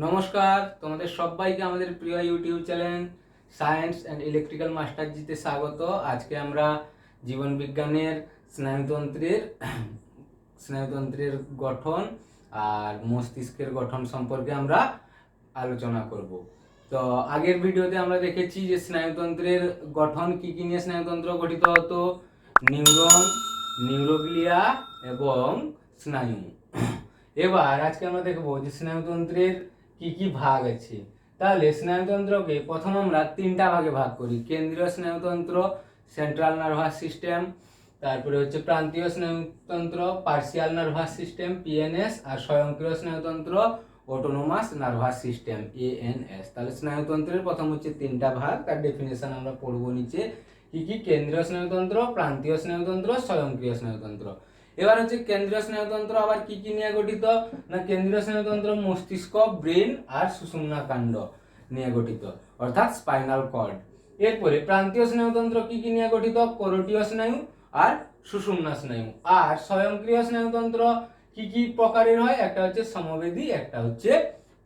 নমস্কার, তোমাদের সবাইকে আমাদের প্রিয় YouTube channel science and electrical মাস্টারজিতে স্বাগত। আজকে আমরা জীবন বিজ্ঞানের স্নায়ুতন্ত্রের গঠন আর মস্তিষ্কের গঠন সম্পর্কে আমরা আলোচনা করব। তো আগের ভিডিওতে আমরা দেখেছি যে স্নায়ুতন্ত্রের গঠন কি কি নিয়ে স্নায়ুতন্ত্র গঠিত হতো: নিউরন, নিউরোগ্লিয়া এবং স্নায়ু। এবার আজকে আমরা দেখবো যে স্নায়ুতন্ত্রের কি কি ভাগ আছে। তাহলে স্নায়ুতন্ত্রকে প্রথম আমরা তিনটা ভাগে ভাগ করি: কেন্দ্রীয় স্নায়ুতন্ত্র, সেন্ট্রাল নার্ভাস সিস্টেম, তারপরে হচ্ছে প্রান্তীয় স্নায়ুতন্ত্র, পার্সিয়াল নার্ভাস সিস্টেম পিএনএস, আর স্বয়ংক্রিয় স্নায়ুতন্ত্র, অটোনোমাস নার্ভাস সিস্টেম এএনএস। তাহলে স্নায়ুতন্ত্রের প্রথম হচ্ছে তিনটা ভাগ, তার ডেফিনেশন আমরা পড়বো নিচে। কি কি? কেন্দ্রীয় স্নায়ুতন্ত্র, প্রান্তীয় স্নায়ুতন্ত্র, স্বয়ংক্রিয় স্নায়ুতন্ত্র। এবার হচ্ছে কেন্দ্রীয় স্নায়ুতন্ত্র আবার কি কি নিয়ে গঠিত না, কেন্দ্রীয় স্নায়ুতন্ত্র মস্তিষ্ক, ব্রেন আর সুষুম্না কাণ্ড নিয়ে গঠিত, অর্থাৎ স্পাইনাল কর্ড। এরপরে প্রান্তীয় স্নায়ুতন্ত্র কি কি নিয়ে গঠিত? করোটীয় স্নায়ু আর সুষুম্না স্নায়ু। আর স্বয়ংক্রিয় স্নায়ুতন্ত্র কি কি প্রকারের হয়? একটা হচ্ছে সমবেদী, একটা হচ্ছে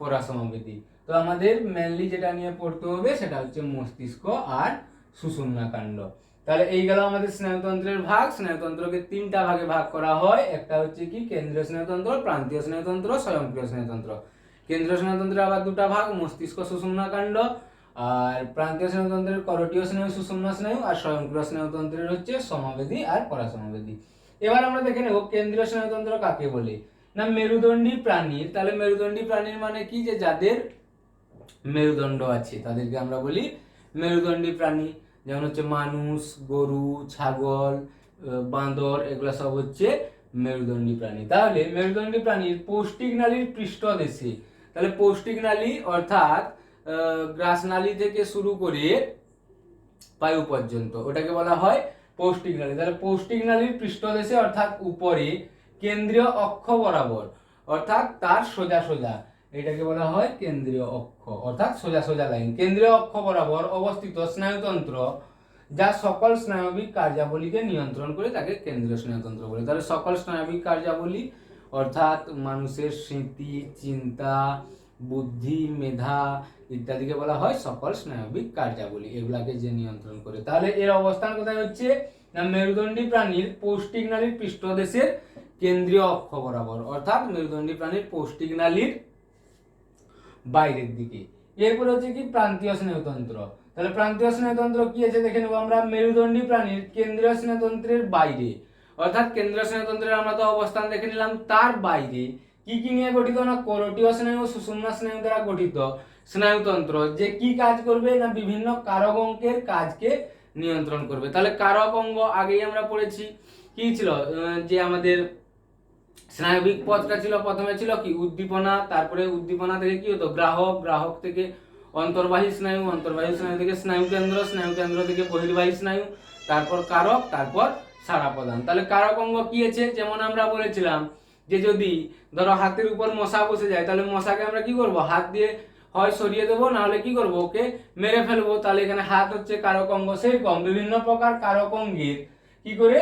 পরাসমবেদী। তো আমাদের মেনলি যেটা নিয়ে পড়তে হবে সেটা হচ্ছে মস্তিষ্ক আর সুষুম্না কাণ্ড। তাহলে এই গেল আমাদের স্নায়ুতন্ত্রের ভাগ। স্নায়ুতন্ত্রকে তিনটা ভাগে ভাগ করা হয়, একটা হচ্ছে কি কেন্দ্রীয় স্নায়ুতন্ত্র, প্রান্তীয় স্নায়ুতন্ত্র, স্বয়ংক্রিয় স্নায়ুতন্ত্র। কেন্দ্রীয় স্নায়ুতন্ত্রের আবার দুটা ভাগ: মস্তিষ্ক, সুষুম্না কাণ্ড। আর প্রান্তীয় স্নায়ুতন্ত্রের করোটীয় স্নায়ু, সুষুম্না স্নায়ু। আর স্বয়ংক্রিয় স্নায়ুতন্ত্রের হচ্ছে সমবেদী আর পরাসমবেদী। এবার আমরা দেখে নেব কেন্দ্রীয় স্নায়ুতন্ত্র কাকে বলে। না, মেরুদণ্ডী প্রাণীর। তাহলে মেরুদণ্ডী প্রাণীর মানে কি? যে যাদের মেরুদণ্ড আছে তাদেরকে আমরা বলি মেরুদণ্ডী প্রাণী। যেমন হচ্ছে মানুষ, গরু, ছাগল, বাঁদর, এগুলো সব হচ্ছে মেরুদণ্ডী প্রাণী। তাহলে মেরুদণ্ডী প্রাণীর পৌষ্টিক নালীর পৃষ্ঠদেশে, তাহলে পৌষ্টিক নালী অর্থাৎ গ্রাসনালী থেকে শুরু করে পায়ু পর্যন্ত, ওটাকে বলা হয় পৌষ্টিক নালী। তাহলে পৌষ্টিক নালীর পৃষ্ঠদেশে অর্থাৎ উপরে কেন্দ্রীয় অক্ষ বরাবর, অর্থাৎ তার সোজা সোজা, এটাকে বলা হয় কেন্দ্রীয় অক্ষ, অর্থাৎ সোজা সোজা লাইন। কেন্দ্রীয় অক্ষ বরাবর অবস্থিত স্নায়ুতন্ত্র যা সকল স্নায়বিক কার্যাবলীকে নিয়ন্ত্রণ করে তাকে কেন্দ্রীয় স্নায়ুতন্ত্র বলে। তাহলে সকল স্নায়বিক কার্যাবলী অর্থাৎ মানুষের স্মৃতি, চিন্তা, বুদ্ধি, মেধা ইত্যাদিকে বলা হয় সকল স্নায়বিক কার্যাবলী, এগুলাকে যে নিয়ন্ত্রণ করে। তাহলে এর অবস্থান কোথায় হচ্ছে না, মেরুদণ্ডী প্রাণীর পৌষ্টিক নালীর পৃষ্ঠদেশের কেন্দ্রীয় অক্ষ বরাবর, অর্থাৎ মেরুদণ্ডী প্রাণীর পৌষ্টিক নালীর বাইরের দিকে। এরপর হচ্ছে কি প্রান্তীয় স্নায়ুতন্ত্র। তাহলে প্রান্তীয় স্নায়ুতন্ত্র কি আছে দেখে নেব আমরা। মেরুদণ্ডী প্রাণীর কেন্দ্রীয় স্নায়ুতন্ত্রের বাইরে, অর্থাৎ কেন্দ্রীয় স্নায়ুতন্ত্রের আমরা তো অবস্থান দেখে নিলাম, তার বাইরে কি কি নিয়ে গঠিত না, করোটীয় স্নায়ু ও সুষুম্না স্নায়ু দ্বারা গঠিত স্নায়ুতন্ত্র, যে কি কাজ করবে না, বিভিন্ন কারক অঙ্গের কাজকে নিয়ন্ত্রণ করবে। তাহলে কারক অঙ্গ আগেই আমরা পড়েছি, কি ছিল যে আমাদের স্নায়বিক পথটা ছিল, প্রথমে ছিল কি উদ্দীপনা, তারপরে উদ্দীপনা থেকে কি হতো গ্রাহক, গ্রাহক থেকে অন্তর্বাহী স্নায়ু, অন্তর্বাহী স্নায়ু থেকে স্নায়ু কেন্দ্র, স্নায়ু কেন্দ্র থেকে বহির্বাহী স্নায়ু, তারপর কারক, তারপর সাড়া প্রদান। তাহলে কারক অঙ্গ কি আছে? যেমন আমরা বলেছিলাম যে যদি ধরো হাতের উপর মশা বসে যায়, তাহলে মশাকে আমরা কি করব? হাত দিয়ে হয় সরিয়ে দেবো, না হলে কি করব? ওকে মেরে ফেলবো। তাহলে এখানে হাত হচ্ছে কারক অঙ্গ। সেরকম বিভিন্ন প্রকার কারক অঙ্গের কি করে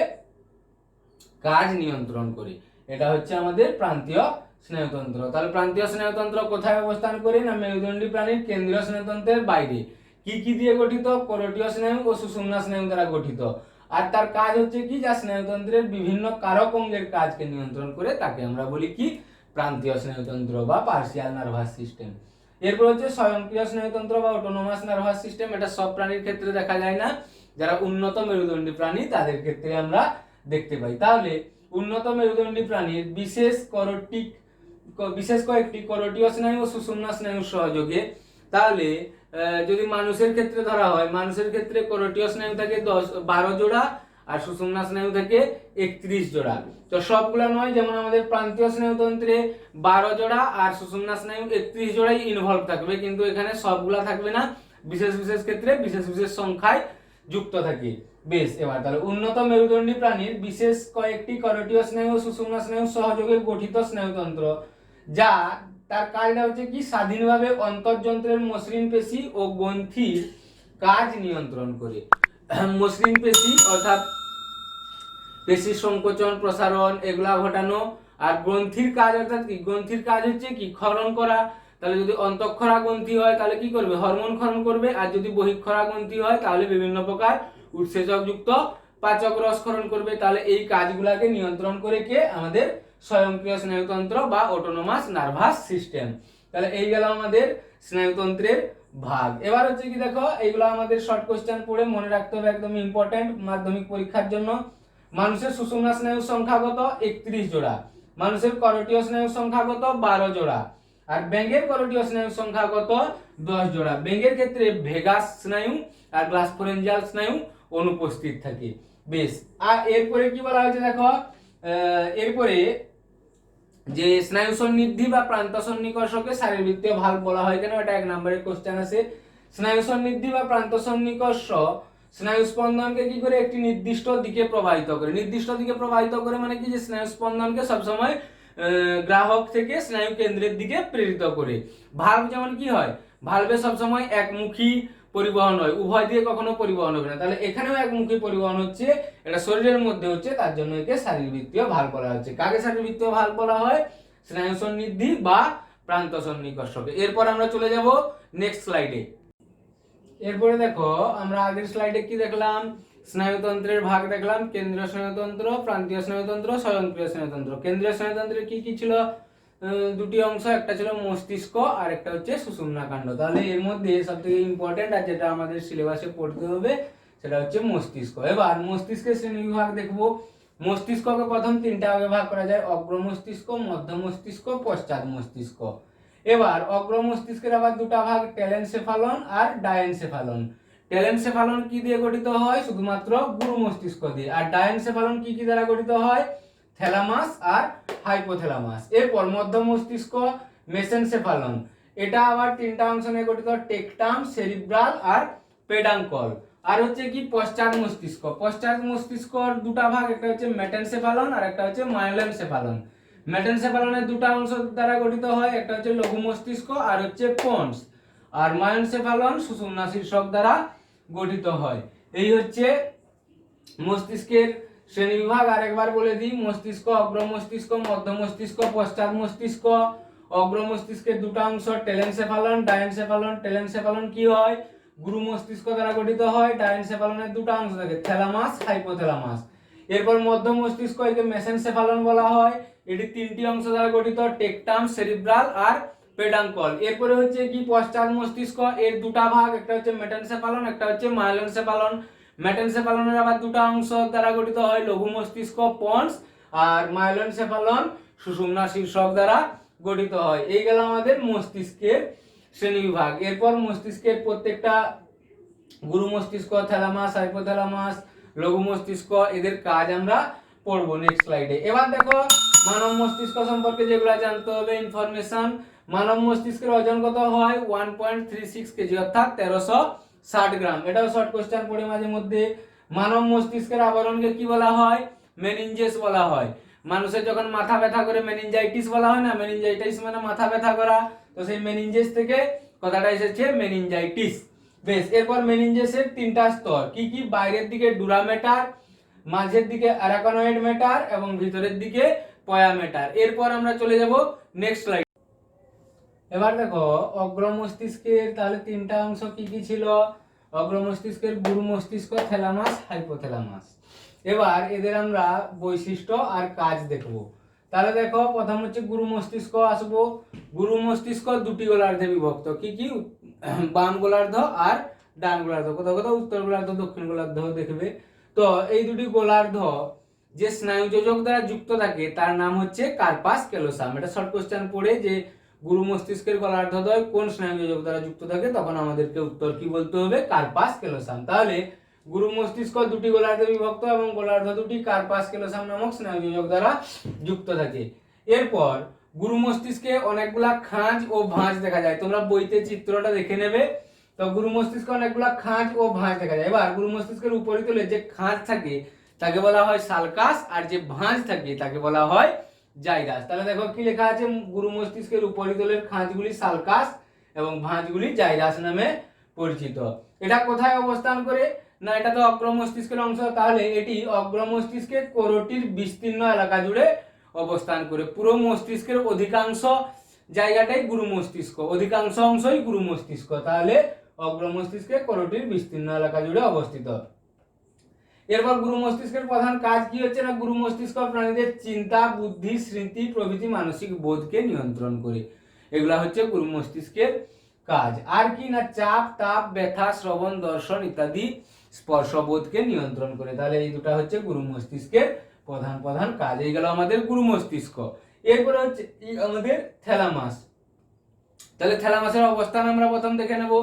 কাজ নিয়ন্ত্রণ করে, এটা হচ্ছে আমাদের প্রান্তীয় স্নায়ুতন্ত্র। তাহলে প্রান্তীয় স্নায়ুতন্ত্র কোথায় অবস্থান করে না, মেরুদণ্ডী প্রাণীর কেন্দ্রীয় স্নায়ুতন্ত্রের বাইরে। কি কি দিয়ে গঠিত? করোটীয় স্নায়ু ও সুষুম্না স্নায়ু দ্বারা গঠিত। আর তার কাজ হচ্ছে কি, যা স্নায়ুতন্ত্রের বিভিন্ন কারক অঙ্গের কাজকে নিয়ন্ত্রণ করে, তাকে আমরা বলি কি প্রান্তীয় স্নায়ুতন্ত্র বা পার্সিয়াল নার্ভাস সিস্টেম। এরপর হচ্ছে স্বয়ংক্রিয় স্নায়ুতন্ত্র বা অটোনোমাস নার্ভাস সিস্টেম। এটা সব প্রাণীর ক্ষেত্রে দেখা যায় না, যারা উন্নত মেরুদণ্ডী প্রাণী তাদের ক্ষেত্রে আমরা দেখতে পাই। তাহলে উন্নত মেরুদণ্ডী প্রাণীর বিশেষ কয়েকটি করোটীয় স্নায়ু ও সুষুম্না স্নায়ুর সহযোগে, তাহলে যদি মানুষের ক্ষেত্রে ধরা হয়, মানুষের ক্ষেত্রে করোটীয় স্নায়ু থাকে 12 জোড়া আর সুষুম্না স্নায়ু থাকে 31 জোড়া। তো সবগুলা নয়, যেমন আমাদের প্রান্তীয় স্নায়ুতন্ত্রে 12 জোড়া আর সুষুম্না স্নায়ু 31 জোড়াই ইনভলভ থাকবে, কিন্তু এখানে সবগুলা থাকবে না, বিশেষ বিশেষ ক্ষেত্রে বিশেষ বিশেষ সংখ্যায় যুক্ত থাকে। বেশ, এবার তাহলে উন্নত মেরুদণ্ডী প্রাণীর বিশেষ কয়েকটি করোটীয় স্নায়ু ও সুষুম্না স্নায়ু সহযোগে গঠিত স্নায়ুতন্ত্র, যা তার কাজটা হচ্ছে কি স্বাধীনভাবে অন্তর্যন্ত্রের মসৃণ পেশি ও গ্রন্থির কাজ নিয়ন্ত্রণ করে। মসৃণ পেশি অর্থাৎ পেশির সংকোচন, প্রসারণ এগুলা ঘটানো। আর গ্রন্থির কাজ অর্থাৎ কি, গ্রন্থির কাজ হচ্ছে কি ক্ষরণ করা। তাহলে যদি অন্তঃক্ষরা গ্রন্থি হয় তাহলে কি করবে, হরমোন ক্ষরণ করবে। আর যদি বহিঃক্ষরা গ্রন্থি হয় তাহলে বিভিন্ন প্রকার উৎসেচক যুক্ত পাচক রস ক্ষরণ করবে। তাহলে এই কাজগুলোকে নিয়ন্ত্রণ করে কে, আমাদের স্বয়ংক্রিয় স্নায়ুতন্ত্র বা অটোনোমাস নার্ভাস সিস্টেম। তাহলে এই গেল আমাদের স্নায়ুতন্ত্রের ভাগ। এবার হচ্ছে কি দেখো, এইগুলো আমাদের শর্ট কোশ্চেন পড়ে মনে রাখতে হবে, একদম ইম্পর্টেন্ট মাধ্যমিক পরীক্ষার জন্য। মানুষের সুষুম্না স্নায়ুর সংখ্যা কত, 31 জোড়া। মানুষের করোটীয় স্নায়ুর সংখ্যা কত, 12 জোড়া। আর ব্যাঙের করোটীয় স্নায়ুর সংখ্যা কত, 10 জোড়া। ব্যাঙের ক্ষেত্রে ভেগাস স্নায়ু আর গ্লাসফোরেঞ্জিয়াল স্নায়ু অনুপস্থিত থাকে। বেশ, আর এরপরে কি বলা হয়েছে দেখো, এরপরে যে স্নায়ু সন্নিধি বা প্রান্ত সন্নিকর্ষকে শারীরবৃত্তীয় ভাল্ব বলা হয় কেন, এটা 1 নম্বরের কোশ্চেন আছে। স্নায়ু সন্নিধি বা প্রান্ত সন্নিকর্ষ স্নায়ু স্পন্দনকে কি করে, একটি নির্দিষ্ট দিকে প্রবাহিত করে। নির্দিষ্ট দিকে প্রবাহিত করে মানে কি, যে স্নায়ু স্পন্দনকে সবসময় গ্রাহক থেকে স্নায়ু কেন্দ্রের দিকে প্রেরিত করে। ভাল্ব যেমন কি হয়, ভাল্বে সবসময় একমুখী পরিবহন হয়, উভয় দিয়ে কখনো পরিবহন হবে না। তাহলে এখানেও একমুখী পরিবহন হচ্ছে, এটা শরীরের মধ্যে হচ্ছে, তার জন্য একে শারীরবৃত্তীয় ভাল্ব বলা হচ্ছে। কাকে শারীরবৃত্তীয় ভাল্ব বলা হয়, স্নায়ু সন্নিধি বা প্রান্ত সন্নিকর্ষকে। এরপর আমরা চলে যাব নেক্সট স্লাইডে। এরপরে দেখো, আমরা আগের স্লাইডে কি দেখলাম, স্নায়ুতন্ত্রের ভাগ দেখলাম, কেন্দ্রীয় স্নায়ুতন্ত্র, প্রান্তীয় স্নায়ুতন্ত্র, স্বয়ংক্রিয় স্নায়ুতন্ত্র। কেন্দ্রীয় স্নায়ুতন্ত্রের কি কি ছিল, দুটি অংশ, একটা ছিল মস্তিষ্ক আর একটা হচ্ছে সুষুম্না কাণ্ড। তাহলে এর মধ্যে সবথেকে ইম্পর্টেন্ট আর যেটা আমাদের সিলেবাসে পড়তে হবে সেটা হচ্ছে মস্তিষ্ক। এবার মস্তিষ্কের শ্রেণীবিভাগ দেখবো। মস্তিষ্ককে প্রথম 3টা ভাগে ভাগ করা যায়, অগ্র মস্তিষ্ক, মধ্য মস্তিষ্ক, পশ্চাৎ মস্তিষ্ক। এবার অগ্র মস্তিষ্কের আবার 2টা ভাগ, টেলেনসেফালন আর ডায়েনসেফালন। টেলেনসেফালন কি দিয়ে গঠিত হয়, শুধুমাত্র গুরু মস্তিষ্ক দিয়ে। আর ডায়েনসেফালন কি কি দ্বারা গঠিত হয়, থ্যালামাস আর হাইপোথ্যালামাস। এরপর মধ্য মস্তিষ্ক, মেসেনসেফালন, এটা আবার 3টা অংশ নিয়ে গঠিত, টেকটাম, সেরিব্রাল আর পেডাঙ্কল। আর হচ্ছে কি পশ্চাৎ মস্তিষ্ক। পশ্চাৎ মস্তিষ্কর 2টা ভাগ, একটা হচ্ছে মেটেনসেফালন আর একটা হচ্ছে মায়োলেনসেফালন। মেটেনসেফালনের 2টা অংশ দ্বারা গঠিত হয়, একটা হচ্ছে লঘু মস্তিষ্ক আর হচ্ছে পন্স। আর মায়োলেনসেফালন সুষুম্না শীর্ষক দ্বারা গঠিত হয়। এই হচ্ছে মস্তিষ্কের শ্রেণীবিভাগ। আরেকবার বলে দিই, মস্তিষ্ক অগ্র মস্তিষ্ক, মধ্য মস্তিষ্ক, পশ্চাৎ মস্তিষ্ক। অগ্র মস্তিষ্কের 2টা অংশ, টেলেনসেফালন, ডায়েনসেফালন। টেলেনসেফালন কি হয়, গুরু মস্তিষ্ক দ্বারা গঠিত হয়। ডায়েনসেফালনের 2টা অংশ থাকে, থ্যালামাস, হাইপোথ্যালামাস। এরপর মধ্য মস্তিষ্ক, একে মেসেনসেফালন বলা হয়। এটি 3টি অংশ দ্বারা গঠিত, টেকটাম, সেরিব্রাল আর পেডাঙ্কল। এরপরে হচ্ছে কি পশ্চাৎ মস্তিষ্ক, এর 2টা ভাগ, একটা হচ্ছে মেটেনসেফালন, একটা হচ্ছে মায়োলেনসেফালন। মেটেনসেফালনের আবার 2টা অংশ দ্বারা গঠিত হয়, লঘু মস্তিষ্ক, পন্স, আর মায়োলেনসেফালন সুষুম্না শীর্ষক দ্বারা গঠিত হয়। এই গেল আমাদের মস্তিষ্কের শ্রেণীবিভাগ। এরপর মস্তিষ্কের প্রত্যেকটা গুরু মস্তিষ্ক, থ্যালামাস, হাইপোথ্যালামাস, লঘু মস্তিষ্ক, এদের কাজ আমরা পড়বো নেক্সট স্লাইডে। এবার দেখো, মানব মস্তিষ্ক সম্পর্কে যেগুলো জানতে হবে ইনফরমেশন। মানব মস্তিষ্কের ওজন কত হয়, 1.36 কেজি, অর্থাৎ 1360 গ্রাম। এটাও শর্ট কোশ্চেন পড়ে মাঝে মধ্যে। মানব মস্তিষ্কের আবরণকে কি বলা হয়, মেনিনজেস বলা হয়। মানুষের যখন মাথা ব্যথা করে মেনিনজাইটিস বলা হয় না, মেনিনজাইটিস মানে মাথা ব্যথা করা, তো সেই মেনিনজেস থেকে কথাটা এসেছে মেনিনজাইটিস। বেশ, এরপর মেনিনজেসের 3টা স্তর কি কি, বাইরের দিকে ডুরা ম্যাটার, মাঝের দিকে অ্যারাকানয়েড ম্যাটার এবং ভিতরের দিকে পয়া ম্যাটার। এরপর আমরা চলে যাব নেক্সট স্লাইড। এবার দেখো, অগ্র মস্তিষ্কের তাহলে 3টা অংশ কি কি ছিল, অগ্র মস্তিষ্কের গুরু মস্তিষ্ক, থ্যালামাস, হাইপোথ্যালামাস। এবার এদের আমরা বৈশিষ্ট্য আর কাজ দেখব। তাহলে দেখো, প্রথম হচ্ছে গুরু মস্তিষ্ক আসবো। গুরু মস্তিষ্ক 2টি গোলার্ধে বিভক্ত, কি কি, বাম গোলার্ধ আর ডান গোলার্ধ। কোথাও কোথাও উত্তর গোলার্ধ, দক্ষিণ গোলার্ধ দেখবে। তো এই 2টি গোলার্ধ যে স্নায়ু যোজক দ্বারা যুক্ত থাকে তার নাম হচ্ছে কার্পাস ক্যালোসাম। এটা শর্ট কোশ্চেন পড়ে যে গুরু মস্তিষ্কের গোলার্ধদ্বয় কোন স্নায়ু যোজক দ্বারা যুক্ত থাকে, তখন আমাদেরকে উত্তর কি বলতে হবে, কার্পাস ক্যালোসাম। তাহলে গুরু মস্তিষ্ক 2টি গোলার্ধে বিভক্ত এবং গোলার্ধ 2টি কার্পাস ক্যালোসাম নামক স্নায়ু যোজক দ্বারা যুক্ত থাকে। এরপর গুরু মস্তিষ্কে অনেকগুলা খাঁজ ও ভাঁজ দেখা যায়, তোমরা বইতে চিত্রটা দেখে নেবে। তো গুরু মস্তিষ্কে অনেকগুলা খাঁজ ও ভাঁজ দেখা যায়। এবার গুরু মস্তিষ্কের উপরিতলে যে খাঁজ থাকে তাকে বলা হয় সালকাস, আর যে ভাঁজ থাকে তাকে বলা হয় জাইরাস। তাহলে দেখো কি লেখা আছে, গুরু মস্তিষ্কের উপরিতলের খাঁজগুলি সালকাস এবং ভাঁজগুলি জাইরাস নামে পরিচিত। এটা কোথায় অবস্থান করে, না এটা তো অগ্র মস্তিষ্কের অংশ, তাহলে এটি অগ্র মস্তিষ্কের কোরটির বিস্তীর্ণ এলাকা জুড়ে অবস্থান করে। পুরো মস্তিষ্কের অধিকাংশ জায়গাটাই গুরু মস্তিষ্ক, অধিকাংশ অংশই গুরু মস্তিষ্ক। তাহলে অগ্র মস্তিষ্কে কোনটির বিস্তীর্ণ এলাকা জুড়ে অবস্থিত। এরপর গুরু মস্তিষ্কের প্রধান কাজ কি হচ্ছে না, গুরু মস্তিষ্ক প্রাণীদের চিন্তা, বুদ্ধি, স্মৃতি প্রভৃতি মানসিক বোধকে নিয়ন্ত্রণ করে। এগুলা হচ্ছে গুরু মস্তিষ্কের কাজ। আর কি না, চাপ, তাপ, ব্যথা, শ্রবণ, দর্শন ইত্যাদি স্পর্শবোধকে নিয়ন্ত্রণ করে। তাহলে এই দুটা হচ্ছে গুরু মস্তিষ্কের প্রধান প্রধান কাজ। এই গেল আমাদের গুরু মস্তিষ্ক। এরপরে হচ্ছে আমাদের থ্যালামাস। তাহলে থ্যালামাসের অবস্থান আমরা প্রথম দেখে নেব।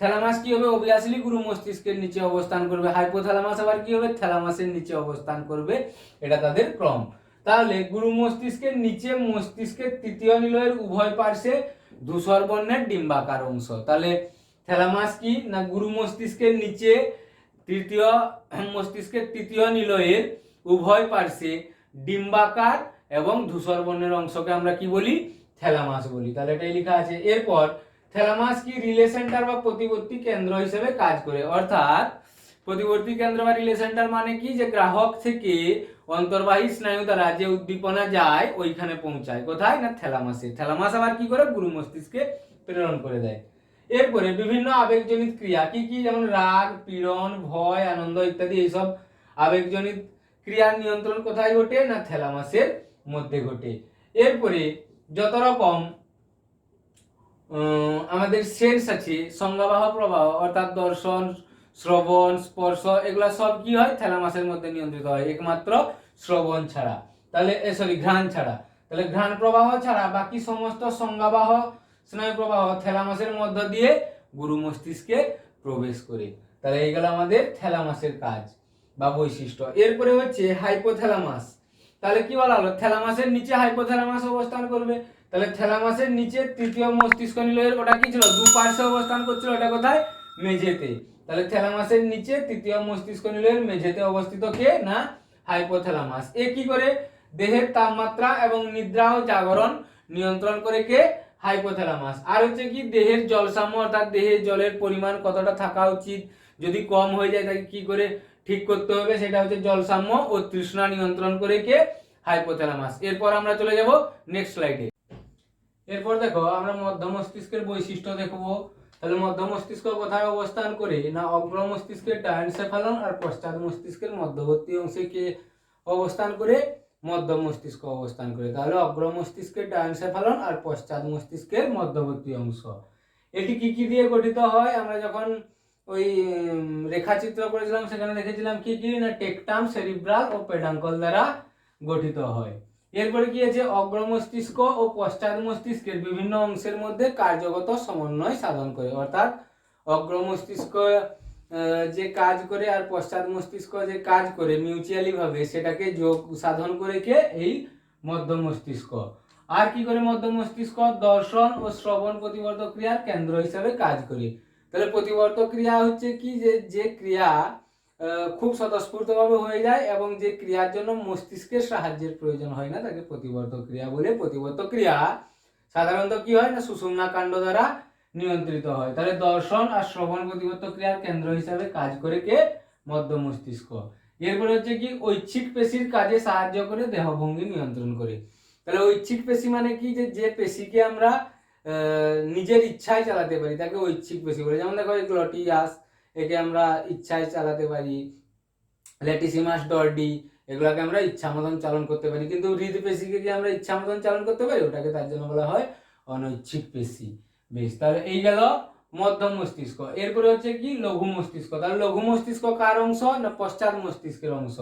থ্যালামাস কি হবে, অবভিয়াসলি গুরু মস্তিষ্কের নিচে অবস্থান করবে। হাইপোথ্যালামাস আবার কি হবে, থ্যালামাসের নিচে অবস্থান করবে। এটা তাদের ক্রম। তাহলে গুরু মস্তিষ্কের নিচে মস্তিষ্কের তৃতীয় নিলয়ের উভয় পার্শ্বে ধূসর বর্ণের ডিম্বাকার অংশ। তাহলে থ্যালামাস কি না, গুরু মস্তিষ্কের নিচে মস্তিষ্কের তৃতীয় নিলয়ের উভয় পার্শ্বে ডিম্বাকার এবং ধূসর বর্ণের অংশকে আমরা কি বলি, থ্যালামাস বলি। তাহলে এটাই লেখা আছে। এরপর থ্যালামাস কি রিলে সেন্টার বা প্রতিবর্তী কেন্দ্র হিসেবে কাজ করে। অর্থাৎ প্রতিবর্তী কেন্দ্র বা রিলে সেন্টার মানে কি, যে গ্রাহক থেকে অন্তর্বাহী স্নায়ু দ্বারা যে উদ্দীপনা যায় ওইখানে পৌঁছায়। কোথায় না, থ্যালামাসে। থ্যালামাস আবার কি করে, গুরু মস্তিষ্কে প্রেরণ করে দেয়। এরপরে বিভিন্ন আবেগজনিত ক্রিয়া কি কি, যেমন রাগ, পীড়ন, ভয়, আনন্দ ইত্যাদি এইসব আবেগজনিত ক্রিয়ার নিয়ন্ত্রণ কোথায় ঘটে না, থ্যালামাসের মধ্যে ঘটে। এরপরে যত রকম আমাদের সেন্স আছে, সংজ্ঞাবাহ প্রবাহ, অর্থাৎ দর্শন, শ্রবণ, স্পর্শ, এগুলা সব কি হয়, থ্যালামাসের মধ্যে নিয়ন্ত্রিত হয়, একমাত্র শ্রবণ ছাড়া। তাহলে ঘ্রাণ ছাড়া। তাহলে ঘ্রাণ প্রবাহ ছাড়া বাকি সমস্ত সংজ্ঞাবাহ স্নায়ু প্রবাহ থ্যালামাসের মধ্য দিয়ে গুরু মস্তিষ্কে প্রবেশ করে। তাহলে এইগুলো আমাদের থ্যালামাসের কাজ বা বৈশিষ্ট্য। এরপরে হচ্ছে হাইপোথ্যালামাস। তাহলে কি বলা হলো, থ্যালামাসের নিচে হাইপোথ্যালামাস অবস্থান করবে। তাহলে থ্যালামাসের নিচে তৃতীয় মস্তিষ্ক নিলয়ের ওটা কি ছিল, দুপার্শ্বে অবস্থান করছিল। ওটা কোথায়, মেঝেতে। তাহলে থ্যালামাসের নিচে তৃতীয় মস্তিষ্ক নিলয়ের মেঝেতে অবস্থিত কে না, হাইপোথ্যালামাস। এ কি করে, দেহের তাপমাত্রা এবং নিদ্রা ও জাগরণ নিয়ন্ত্রণ করে কে, হাইপোথ্যালামাস। আর হচ্ছে কি, দেহের জলসাম্য, অর্থাৎ দেহে জলের পরিমাণ কতটা থাকা উচিত, যদি কম হয়ে যায় তাকে কি করে ঠিক করতে হবে, সেটা হচ্ছে জলসাম্য ও তৃষ্ণা নিয়ন্ত্রণ করে কে, হাইপোথ্যালামাস। এরপর আমরা চলে যাব নেক্সট স্লাইডে। এরপর দেখো আমরা মধ্য মস্তিষ্কের বৈশিষ্ট্য দেখব। তাহলে মধ্য মস্তিষ্ক কোথায় অবস্থান করে না, অগ্র মস্তিষ্কের ডায়ানসেফালন আর পশ্চাৎ মস্তিষ্কের মধ্যবর্তী অংশে কে অবস্থান করে, মধ্য মস্তিষ্ক অবস্থান করে। তাহলে অগ্র মস্তিষ্কের ডায়ানসেফালন আর পশ্চাৎ মস্তিষ্কের মধ্যবর্তী অংশ। এটি কি কি দিয়ে গঠিত হয়, আমরা যখন ওই রেখাচিত্র করেছিলাম সেখানে দেখেছিলাম কি কি না, টেকটাম, সেরিব্রাল ও পেডাঙ্কল দ্বারা গঠিত হয়। এরপরে কি আছে, অগ্র মস্তিষ্ক ও পশ্চাৎ মস্তিষ্কের বিভিন্ন অংশের মধ্যে কার্যগত সমন্বয় সাধন করে। অর্থাৎ অগ্র মস্তিষ্ক যে কাজ করে আর পশ্চাৎ মস্তিষ্ক যে কাজ করে মিউচুয়ালি ভাবে, সেটাকে যোগ সাধন করে কে, এই মধ্য মস্তিষ্ক। আর কি করে, মধ্য মস্তিষ্ক দর্শন ও শ্রবণ প্রতিবর্তক ক্রিয়ার কেন্দ্র হিসাবে কাজ করে। তাহলে প্রতিবর্তক ক্রিয়া হচ্ছে কি, যে ক্রিয়া খুব স্বতঃস্ফূর্তভাবে হয়ে যায় এবং যে ক্রিয়ার জন্য মস্তিষ্কের সাহায্যের প্রয়োজন হয় না, তাকে প্রতিবর্তক ক্রিয়া বলে। প্রতিবর্তক ক্রিয়া সাধারণত কি হয় না, সুষুম্না কাণ্ড দ্বারা নিয়ন্ত্রিত হয়। তাহলে দর্শন আর শ্রবণ প্রতিবর্তক ক্রিয়ার কেন্দ্র হিসাবে কাজ করে কে, মধ্য মস্তিষ্ক। এরপরে হচ্ছে কি, ঐচ্ছিক পেশির কাজে সাহায্য করে দেহভঙ্গি নিয়ন্ত্রণ করে। তাহলে ঐচ্ছিক পেশি মানে কি, যে পেশিকে আমরা নিজের ইচ্ছায় চালাতে পারি তাকে ঐচ্ছিক পেশি বলে। যেমন দেখো এই গ্লটিয়াস, একে আমরা ইচ্ছায় চালাতে পারি। ল্যাটিসিমাস ডর্ডি, এগুলাকে আমরা ইচ্ছা মতন চালন করতে পারি। কিন্তু হৃদপেশিকে কি আমরা ইচ্ছা মতন চালন করতে পারি, ওটাকে তার জন্য বলা হয় অনৈচ্ছিক পেশি। বেশ, তাহলে এই গেল মধ্য মস্তিষ্ক। এরপরে হচ্ছে কি, লঘু মস্তিষ্ক। তাহলে লঘু মস্তিষ্ক কার অংশ না, পশ্চাৎ মস্তিষ্কের অংশ।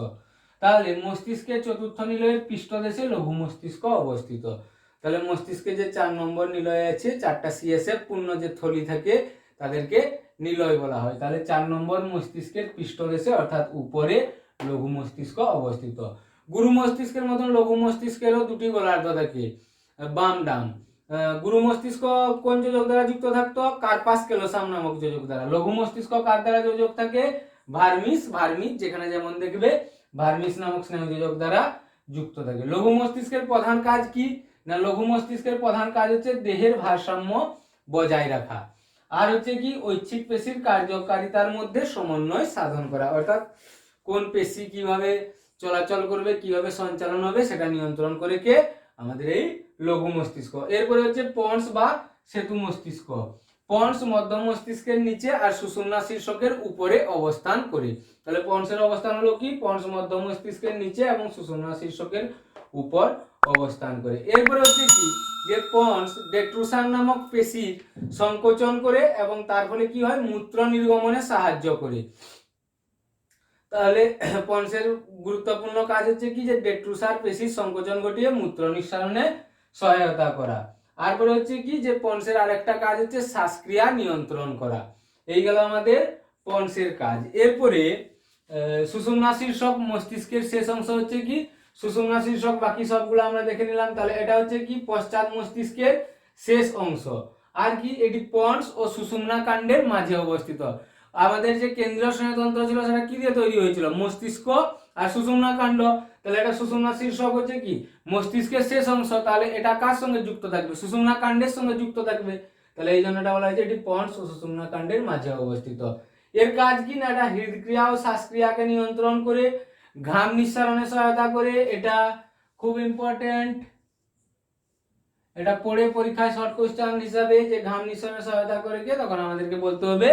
তাহলে মস্তিষ্কের চতুর্থ নিলয়ের পৃষ্ঠদেশে লঘু মস্তিষ্ক অবস্থিত। তাহলে মস্তিষ্কে যে 4 নম্বর নিলয় আছে, 4টা সিএসএফ পূর্ণ যে থলি থাকে তাদেরকে নিলয় বলা হয়। তাহলে 4 নম্বর মস্তিষ্কের পৃষ্ঠদেশে অর্থাৎ উপরে লঘু মস্তিষ্ক অবস্থিত। গুরু মস্তিষ্কের মতন লঘু মস্তিষ্কেরও দুটি গোলার্ধ থাকে, বাম ডাম। গুরু মস্তিষ্ক কোন যোজক দ্বারা যুক্ত থাকতো, কার্পাস ক্যালোসাম নামক যোজক দ্বারা। লঘু মস্তিষ্ক কার দ্বারা যোজক থাকে, ভার্মিস, যেখানে যেমন দেখবে ভার্মিস নামক স্নায়ু যোজক দ্বারা যুক্ত থাকে। লঘু মস্তিষ্কের প্রধান কাজ কি না, লঘু মস্তিষ্কের প্রধান কাজ হচ্ছে দেহের ভারসাম্য বজায় রাখা। আর হচ্ছে কি, ঐচ্ছিক পেশির কার্যকারিতার মধ্যে সমন্বয় সাধন করা। অর্থাৎ কোন পেশি কিভাবে চলাচল করবে, কিভাবে সঞ্চালন হবে, সেটা নিয়ন্ত্রণ করে কে, আমাদের এই লঘু মস্তিষ্ক। এরপরে হচ্ছে পন্স বা সেতু মস্তিষ্ক। পন্স মধ্য মস্তিষ্কের নিচে আর সুষুম্না শীর্ষকের উপরে অবস্থান করে। তাহলে পন্সের অবস্থান হলো কি, পন্স মধ্য মস্তিষ্কের নিচে এবং সুষুম্না শীর্ষকের উপর অবস্থান করে। এরপরে হচ্ছে কি, যে পন্স ডেট্রুসান নামক পেশির সংকোচন করে এবং তার ফলে কি হয়, মূত্র নির্গমনে সাহায্য করে। তাহলে পন্সের গুরুত্বপূর্ণ কাজ হচ্ছে কি, যে ডেট্রুসার পেশির সংকোচন ঘটিয়ে মূত্র নিঃসরণে সহায়তা করা। তারপরে হচ্ছে কি, যে পন্সের আরেকটা কাজ হচ্ছে শ্বাসক্রিয়া নিয়ন্ত্রণ করা। এই গেল আমাদের পন্সের কাজ। এরপরে সুষুম্না শীর্ষক মস্তিষ্কের শেষ অংশ হচ্ছে কি, সুষুম্না শীর্ষক বাকি সবগুলো আমরা দেখে নিলাম। তাহলে এটা হচ্ছে কি পশ্চাৎ মস্তিষ্কের শেষ অংশ। আর কি, এটি পন্স ও সুষুম্না কাণ্ডের মাঝে অবস্থিত। আমাদের যে কেন্দ্রীয় স্নায়ুতন্ত্র ছিল সেটা কি দিয়ে তৈরি হয়েছিল, মস্তিষ্ক আর সুষুম্না কাণ্ড। তাহলে এটা সুষুম্না শীর্ষক হচ্ছে কি মস্তিষ্কের শেষ অংশ। তাহলে এটা কার সঙ্গে যুক্ত থাকবে, সুষুম্না কাণ্ডের সঙ্গে যুক্ত থাকবে। তাহলে এই জন্য এটা বলা হয়েছে এটি পন্স ও সুষুম্না কাণ্ডের মাঝে অবস্থিত। এর কাজ কি না, এটা হৃদক্রিয়া ও শ্বাসক্রিয়াকে নিয়ন্ত্রণ করে, ঘাম নিঃসরণে সহায়তা করে। এটা খুব ইম্পর্টেন্ট, এটা পড়ে পরীক্ষায় শর্ট কোশ্চেন হিসাবে, যে ঘাম নিঃসরণে সহায়তা করে কে, তখন আমাদেরকে বলতে হবে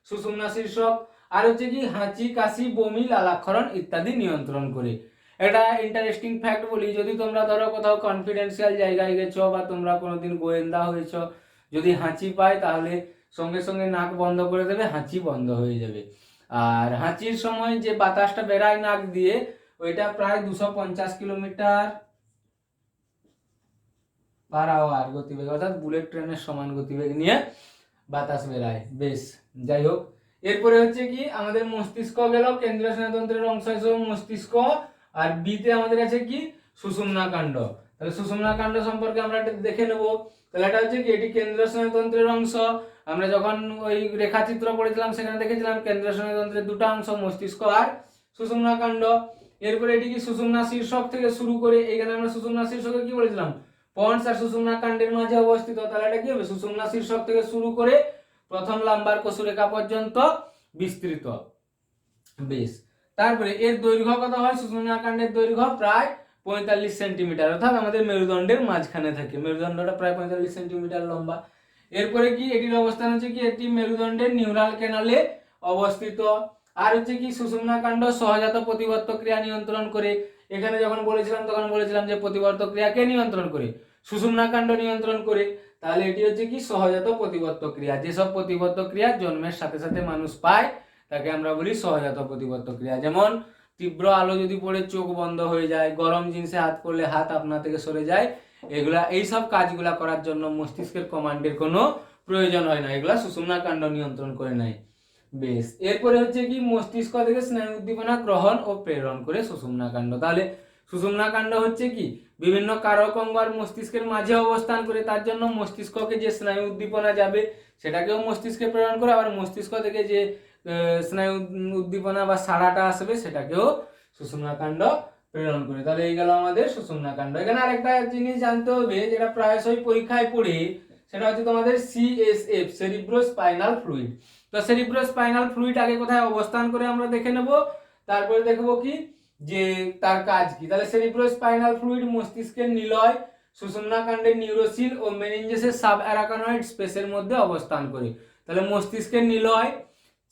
সুষুম্না শীর্ষক। আর হচ্ছে কি হাঁচি, কাশি, বমি, লালাক্ষরণ ইত্যাদি নিয়ন্ত্রণ করে। এটা ইন্টারেস্টিং ফ্যাক্ট বলি, যদি তোমরা ধরো কোথাও কনফিডেন্সিয়াল জায়গায় গেছো বা তোমরা কোনোদিন গোয়েন্দা হয়েছো, যদি হাঁচি পায় তাহলে সঙ্গে সঙ্গে নাক বন্ধ করে দেবে, হাঁচি বন্ধ হয়ে যাবে। আর হাঁচির সময় যে বাতাসটা বেরায় নাক দিয়ে, ওইটা প্রায় 250 কিলোমিটার পার আওয়ার গতিবেগ, অর্থাৎ বুলেট ট্রেনের সমান গতিবেগ নিয়ে বাতাস বেরায়। বেশ, যাই হোক। এরপরে হচ্ছে কি, আমাদের মস্তিষ্ক গেল, কেন্দ্রীয় স্নায়ুতন্ত্রের অংশ হিসেবে মস্তিষ্ক। আর বিতে আমাদের আছে কি, সুষুম্না কাণ্ড। তাহলে সুষুম্না কাণ্ড সম্পর্কে আমরা এটা দেখে নেব। তাহলে এটা হচ্ছে কি, এটি কেন্দ্রীয় স্নায়ুতন্ত্রের অংশ। আমরা যখন ওই রেখাচিত্র পড়েছিলাম সেখানে দেখেছিলাম কেন্দ্রীয় স্নায়ুতন্ত্রের দুটো অংশ, মস্তিষ্ক আর সুষুম্না কাণ্ড। এরপরে এটি কি সুষুম্না শীর্ষক থেকে শুরু করে, এখানে আমরা সুষুম্না শীর্ষকে কি বলেছিলাম, পন্স আর সুষুম্না কাণ্ডের মাঝে অবস্থিত। তাহলে এটা কি হবে, সুষুম্না শীর্ষক থেকে শুরু করে প্রথম লাম্বার কসুরেখা পর্যন্ত বিস্তৃত। বেশ, তারপরে এর দৈর্ঘ্য কত হয়, সুষুম্না কাণ্ডের দৈর্ঘ্য প্রায় 45 সেন্টিমিটার, অর্থাৎ আমাদের মেরুদণ্ডের মাঝখানে থাকে। মেরুদণ্ডটা প্রায় 45 সেন্টিমিটার লম্বা। এরপরে কি, এটির অবস্থান হচ্ছে কি, এটি মেরুদণ্ডের নিউরাল ক্যানালে অবস্থিত। আর হচ্ছে কি, সুষুম্না কাণ্ড সহজাত প্রতিবর্ত ক্রিয়া নিয়ন্ত্রণ করে। এখানে যখন বলেছিলাম তখন বলেছিলাম যে প্রতিবর্ত ক্রিয়াকে নিয়ন্ত্রণ করে, সুষুম্না কাণ্ড নিয়ন্ত্রণ করে। তাহলে এটি হচ্ছে কি সহজাত প্রতিবর্ত ক্রিয়া। যেসব প্রতিবর্ত ক্রিয়া জন্মের সাথে সাথে মানুষ পায় তাকে আমরা বলি সহজাত প্রতিবর্ত ক্রিয়া। যেমন তীব্র আলো যদি পড়ে চোখ বন্ধ হয়ে যায়, গরম জিনিসে হাত পড়লে হাত আপনা থেকে সরে যায়, এগুলা এইসব কাজগুলা করার জন্য মস্তিষ্কের কমান্ডের কোনো প্রয়োজন হয় না, এগুলা সুষুম্না কাণ্ড নিয়ন্ত্রণ করে নেয়। বেশ, এরপরে হচ্ছে কি, মস্তিষ্ক থেকে স্নায়ু উদ্দীপনা গ্রহণ ও প্রেরণ করে সুষুম্না কাণ্ড। তাহলে সুষুম্না কাণ্ড হচ্ছে কি বিভিন্ন কারক অঙ্গ আর মস্তিষ্কের মাঝে অবস্থান করে, তার জন্য মস্তিষ্ককে যে স্নায়ু উদ্দীপনা যাবে সেটাকেও মস্তিষ্কে প্রেরণ করে, আবার মস্তিষ্ক থেকে যে স্নায়ু উদ্দীপনা বা সাড়াটা আসবে সেটাকেও সুষুম্না কাণ্ড প্রেরণ করে। তাহলে এই গেল আমাদের সুষুম্না কাণ্ড। এখানে আরেকটা জিনিস জানতে হবে, যেটা প্রায়শই পরীক্ষায় পড়ে, সেটা হচ্ছে তোমাদের সিএসএফ, সেরিব্রোস্পাইনাল ফ্লুইড। তো সেরিব্রোস্পাইনাল ফ্লুইড আগে কোথায় অবস্থান করে আমরা দেখে নেব, তারপরে দেখবো কি যে তার কাজ কি। তাহলে সেরিব্রোস্পাইনাল ফ্লুইড মস্তিষ্কের নিলয়, সুষুম্না কাণ্ডের নিউরোসিল ও মেনিনজেসের সাব অ্যারাকানয়েড স্পেসের মধ্যে অবস্থান করে। তাহলে মস্তিষ্কের নিলয়,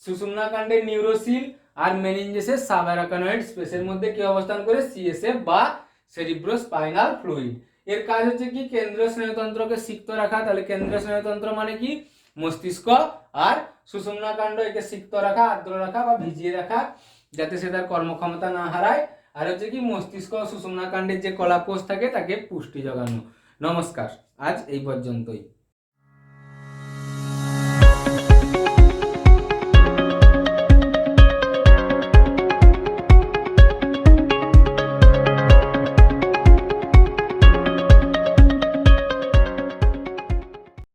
সুষুম্না কাণ্ডের নিউরোসিল আর মেনিনজেসের সাব অ্যারাকানয়েড স্পেসের মধ্যে কি অবস্থান করে, সিএসএফ বা সেরিব্রোস্পাইনাল ফ্লুইড। এর কাজ হচ্ছে কি কেন্দ্রীয় স্নায়ুতন্ত্রকে সিক্ত রাখা। তাহলে কেন্দ্রীয় স্নায়ুতন্ত্র মানে কি, মস্তিষ্ক আর সুষুম্না কাণ্ড, একে সিক্ত রাখা, আর্দ্র রাখা বা ভিজিয়ে রাখা, যাতে সে তার কর্মক্ষমতা না হারায়। আর হচ্ছে কি মস্তিষ্ক ও সুষুম্না কাণ্ডের যে কলাকোষ থাকে তাকে পুষ্টি যোগানো। নমস্কার, আজ এই পর্যন্তই।